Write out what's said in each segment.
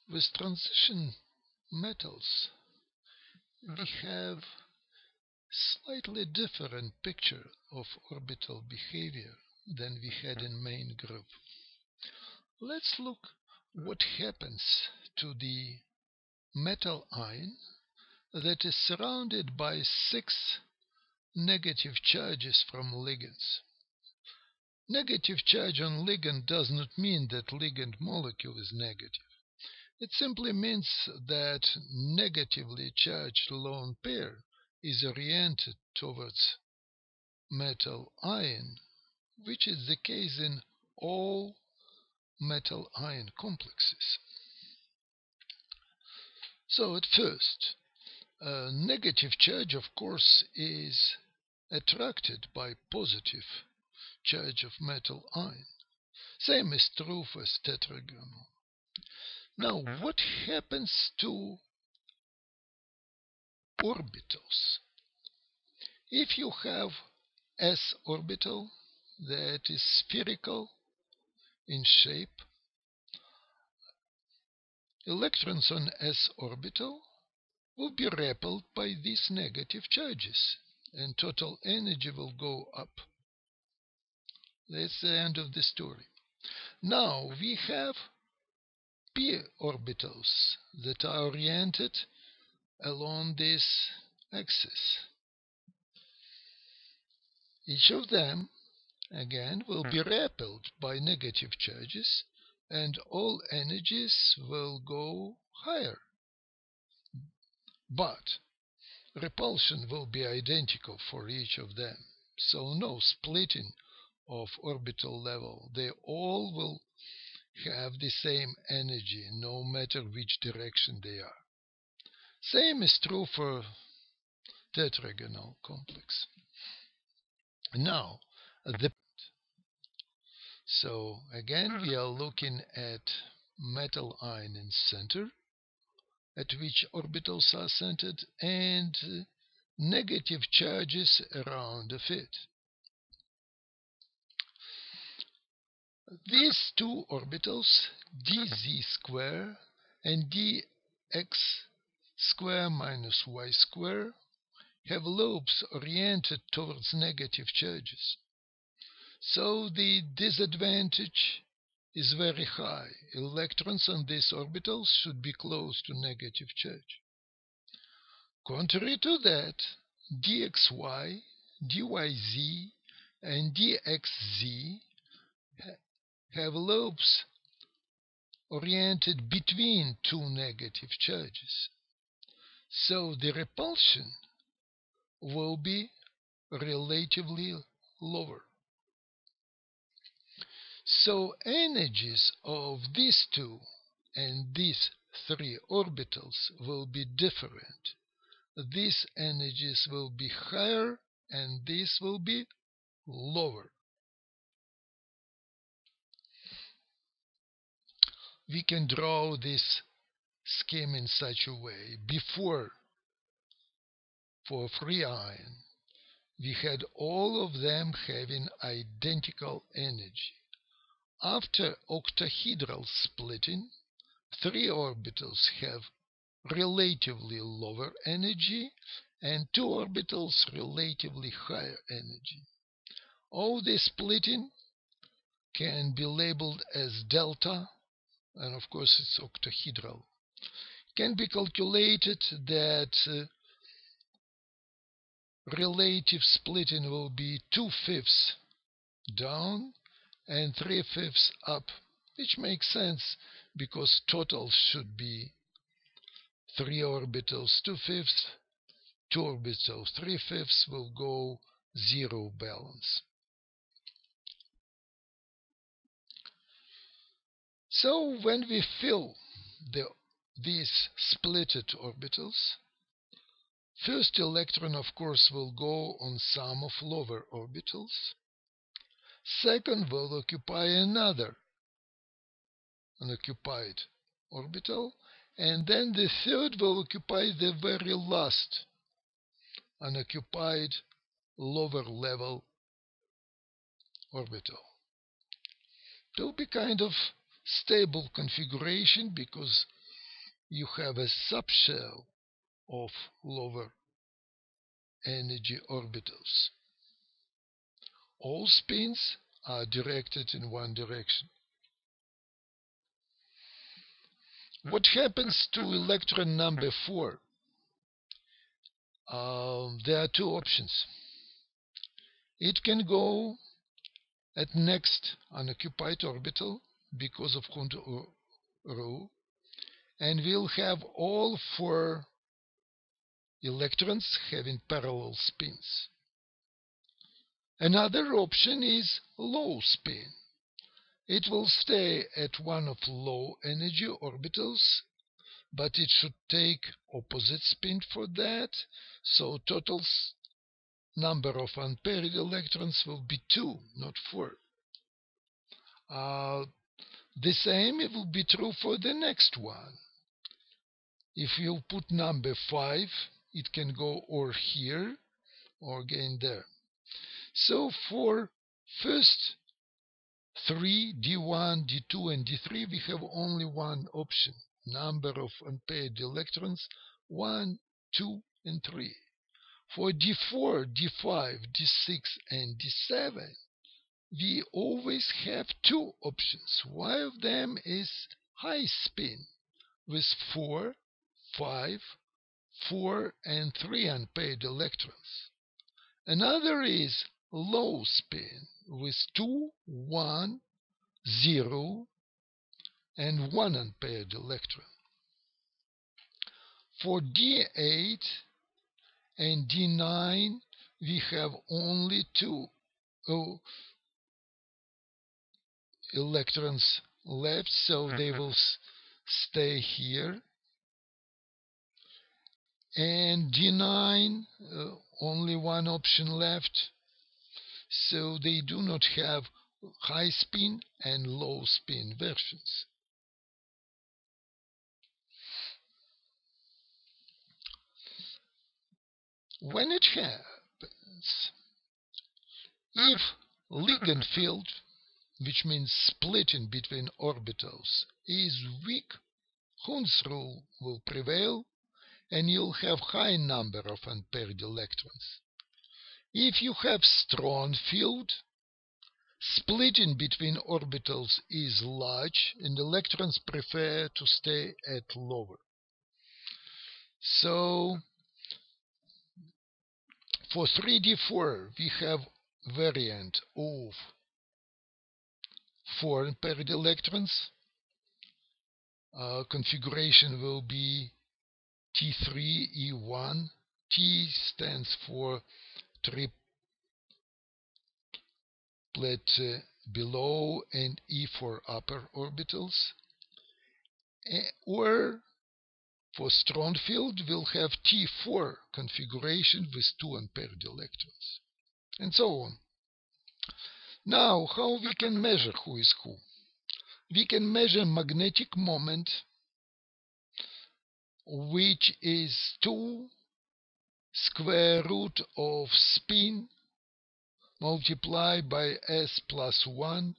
With transition metals, we have slightly different picture of orbital behavior than we had in main group. Let's look what happens to the metal ion that is surrounded by 6 negative charges from ligands. Negative charge on ligand does not mean that ligand molecule is negative. It simply means that negatively charged lone pair is oriented towards metal ion, which is the case in all metal ion complexes. So at first, a negative charge, of course, is attracted by positive charge of metal ion. Same is true for tetragonal. Now, what happens to orbitals? If you have s orbital that is spherical in shape, electrons on s orbital will be repelled by these negative charges, and total energy will go up. That's the end of the story. Now we have p orbitals that are oriented along this axis. Each of them, again, will be repelled by negative charges, and all energies will go higher. But repulsion will be identical for each of them, so no splitting of orbital level. They all will have the same energy, no matter which direction they are. Same is true for tetragonal complex. Now, so again we are looking at metal ion in center, at which orbitals are centered, and negative charges around of it. These two orbitals, dz square and dx square minus y square, have lobes oriented towards negative charges. So the disadvantage is very high. Electrons on these orbitals should be close to negative charge. Contrary to that, dxy, dyz, and dxz have lobes oriented between two negative charges. So the repulsion will be relatively lower. So energies of these two and these three orbitals will be different. These energies will be higher and these will be lower. We can draw this scheme in such a way. Before, for free ion, we had all of them having identical energy. After octahedral splitting, 3 orbitals have relatively lower energy and 2 orbitals relatively higher energy. All this splitting can be labeled as delta, and of course it's octahedral. Can be calculated that relative splitting will be 2/5 down and 3/5 up, which makes sense because total should be 3 orbitals 2/5, 2 orbitals 3/5 will go zero balance. So when we fill these splitted orbitals, first electron, of course, will go on some of lower orbitals. Second will occupy another unoccupied orbital, and then the third will occupy the very last unoccupied lower level orbital. It will be kind of stable configuration because you have a subshell of lower energy orbitals. All spins are directed in one direction. What happens to electron number 4? There are two options. It can go at next unoccupied orbital because of Coulomb rule, and we'll have all 4 electrons having parallel spins. Another option is low spin. It will stay at one of low energy orbitals, but it should take opposite spin for that, so total number of unpaired electrons will be 2, not 4. The same will be true for the next one. If you put number 5, it can go or here or again there. So for first 3, D1, D2, and D3, we have only one option. Number of unpaired electrons, 1, 2, and 3. For D4, D5, D6, and D7, we always have 2 options. One of them is high spin with 4, 5, 4, and 3 unpaired electrons. Another is low spin with 2, 1, 0, and 1 unpaired electron. For D8 and D9, we have only 2 electrons left, so they will stay here. And D9, only one option left, so they do not have high spin and low spin versions. When it happens, if ligand field, which means splitting between orbitals, is weak, Coulomb's rule will prevail, and you'll have high number of unpaired electrons. If you have strong field, splitting between orbitals is large, and electrons prefer to stay at lower. So for 3D4, we have variant of 4 unpaired electrons. Configuration will be T3E1. T stands for triplet below and E for upper orbitals. Or for strong field, we'll have T4 configuration with 2 unpaired electrons, and so on. Now, how we can measure who is who? We can measure magnetic moment, which is 2 square root of spin multiplied by S plus 1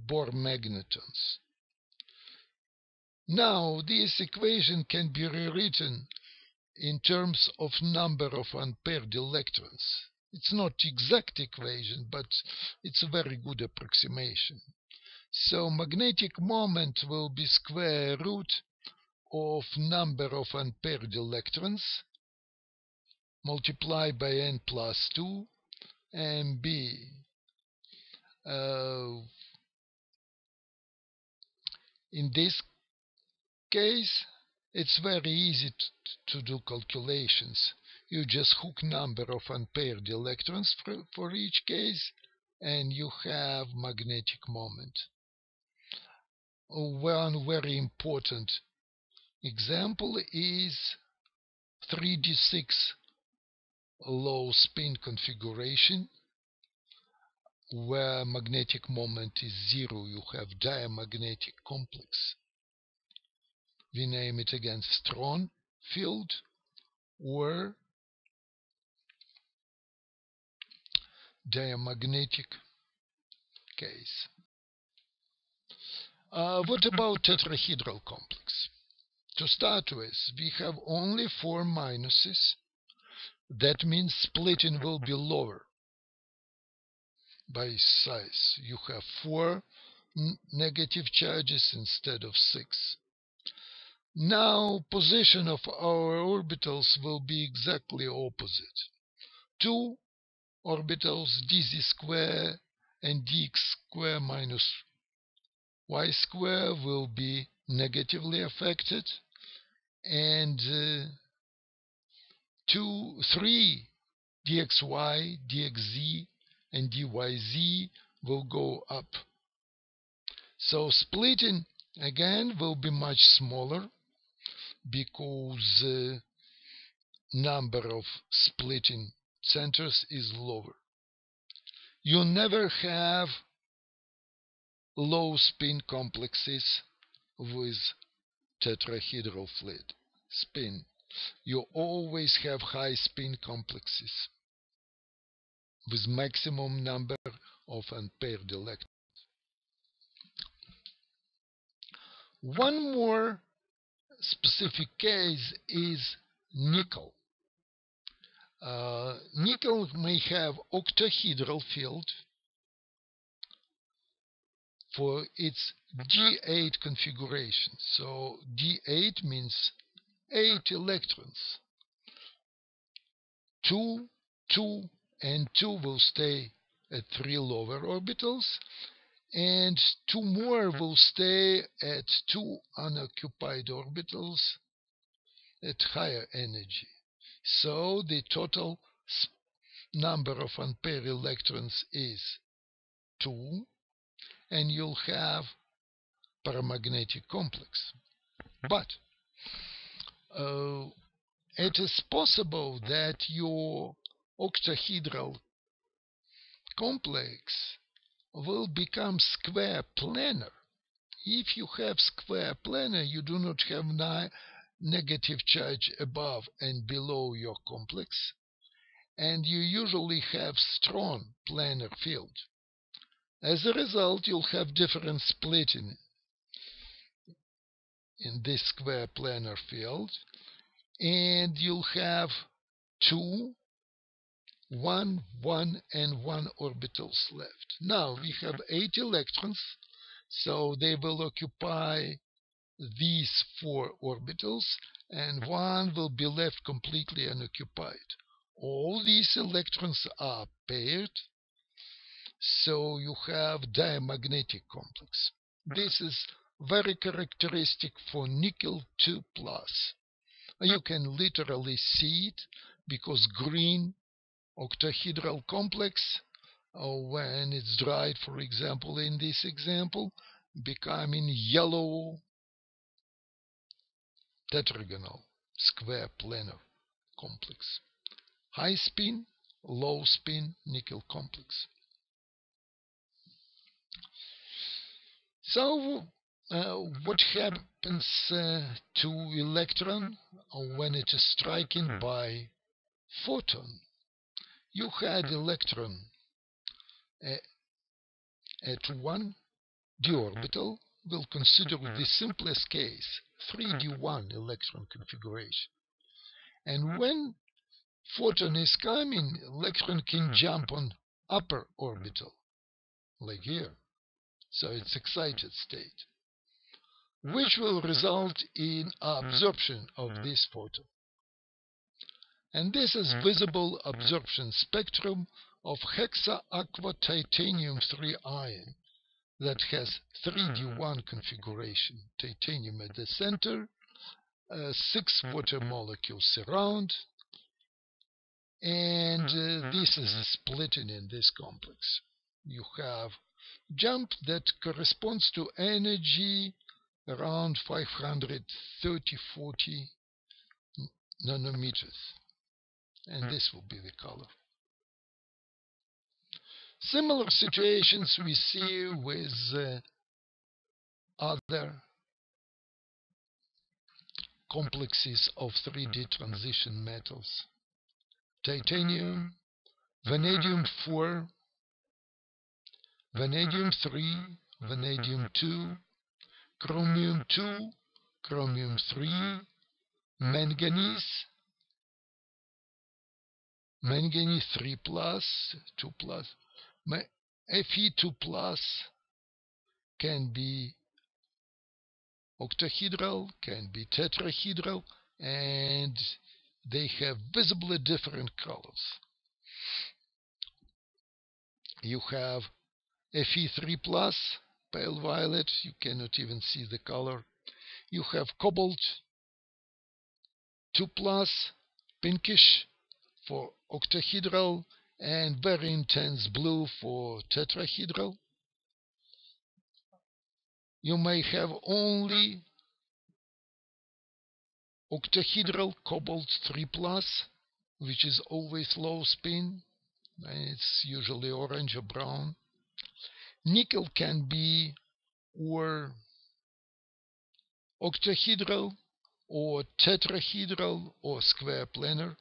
Bohr magnetons. Now, this equation can be rewritten in terms of number of unpaired electrons. It's not exact equation, but it's a very good approximation. So magnetic moment will be square root of number of unpaired electrons multiplied by n plus 2 and b. In this case, it's very easy to do calculations. You just hook number of unpaired electrons for each case, and you have magnetic moment. One very important example is 3d6 low spin configuration, where magnetic moment is 0. You have diamagnetic complex. We name it again strong field or diamagnetic case. What about tetrahedral complex? To start with, we have only 4 minuses. That means splitting will be lower by size. You have 4 negative charges instead of 6. Now, position of our orbitals will be exactly opposite. 2 orbitals, dz square and dx square minus y square, will be negatively affected, and 3 dxy, dxz, and dyz will go up. So splitting again will be much smaller because number of splitting centers is lower. You never have low spin complexes with tetrahedral fluid spin. You always have high spin complexes with maximum number of unpaired electrons. One more specific case is nickel. Nickel may have octahedral field for its D8 configuration. So D8 means 8 electrons. 2, 2, and 2 will stay at 3 lower orbitals, and 2 more will stay at 2 unoccupied orbitals at higher energy. So the total number of unpaired electrons is 2, and you'll have paramagnetic complex. But it is possible that your octahedral complex will become square planar. If you have square planar, you do not have negative charge above and below your complex, and you usually have strong planar field. As a result, you'll have different splitting in this square planar field, and you'll have 2, 1, 1, and 1 orbitals left. Now we have 8 electrons, so they will occupy these 4 orbitals, and 1 will be left completely unoccupied. All these electrons are paired, so you have diamagnetic complex. This is very characteristic for nickel 2+. You can literally see it because green octahedral complex, when it's dried, for example, in this example, becoming yellow tetragonal square planar complex. High spin, low spin nickel complex. So what happens to electron when it is striking by photon? You had electron at 1 d orbital. We'll consider the simplest case, 3d1 electron configuration. And when photon is coming, electron can jump on upper orbital, like here. So it's excited state, which will result in absorption of this photon. And this is visible absorption spectrum of hexa-aqua titanium 3 ion that has 3d1 configuration. Titanium at the center, 6 water molecules around, and this is a splitting in this complex. You have jump that corresponds to energy around 530-40 nanometers, and this will be the color. Similar situations we see with other complexes of 3D transition metals. Titanium, vanadium 4, vanadium 3, vanadium 2, chromium 2, chromium 3, manganese, manganese 3 plus, 2 plus, Fe2 plus can be octahedral, can be tetrahedral, and they have visibly different colors. You have Fe3 plus, pale violet, you cannot even see the color. You have cobalt 2 plus, pinkish for octahedral, and very intense blue for tetrahedral. You may have only octahedral cobalt 3 plus, which is always low spin, and it's usually orange or brown. Nickel can be or octahedral or tetrahedral or square planar,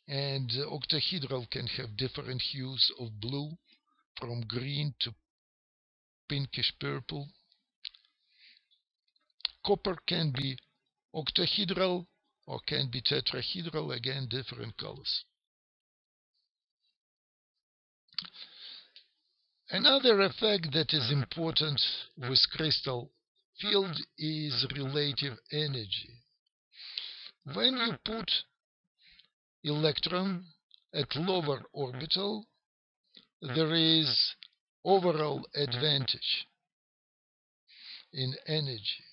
and octahedral can have different hues of blue, from green to pinkish purple. Copper can be octahedral or can be tetrahedral, again different colors. Another effect that is important with crystal field is relative energy. When you put electron at lower orbital, there is overall advantage in energy.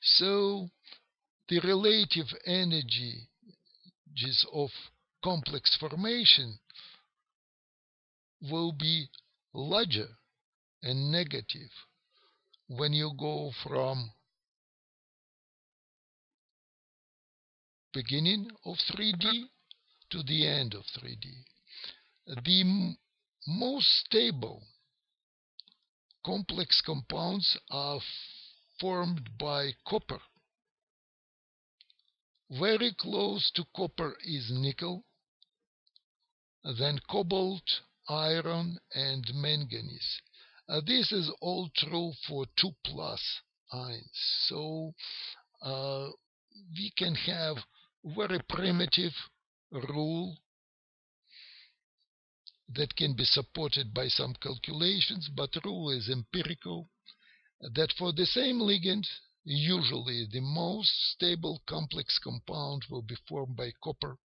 So the relative energies of complex formation will be larger and negative when you go from beginning of 3D to the end of 3D. The most stable complex compounds are formed by copper. Very close to copper is nickel, then cobalt, iron, and manganese. This is all true for 2 plus ions. So we can have very primitive rule that can be supported by some calculations, but the rule is empirical, that for the same ligand, usually the most stable complex compound will be formed by copper.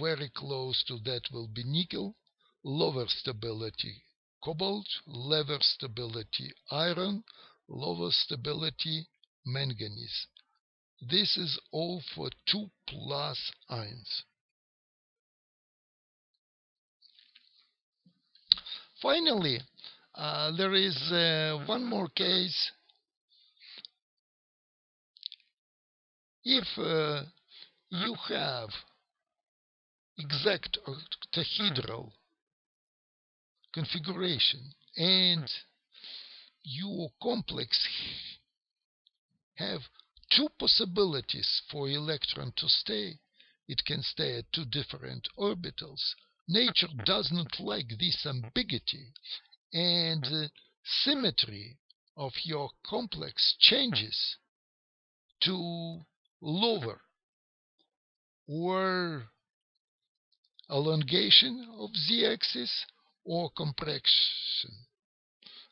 Very close to that will be nickel, lower stability cobalt, lower stability iron, lower stability manganese. This is all for 2 plus ions. Finally, there is one more case. If you have exact octahedral configuration and your complex have 2 possibilities for electron to stay, it can stay at 2 different orbitals. Nature does not like this ambiguity, and symmetry of your complex changes to lower or elongation of z-axis or compression.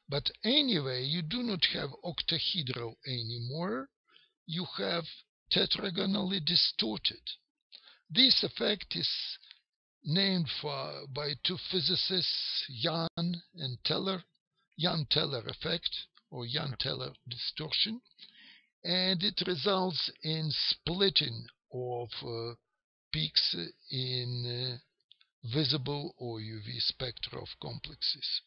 But anyway, you do not have octahedral anymore. You have tetragonally distorted. This effect is named by 2 physicists, Young and Teller, Young-Teller effect or Young-Teller distortion, and it results in splitting of peaks in visible or UV spectra of complexes.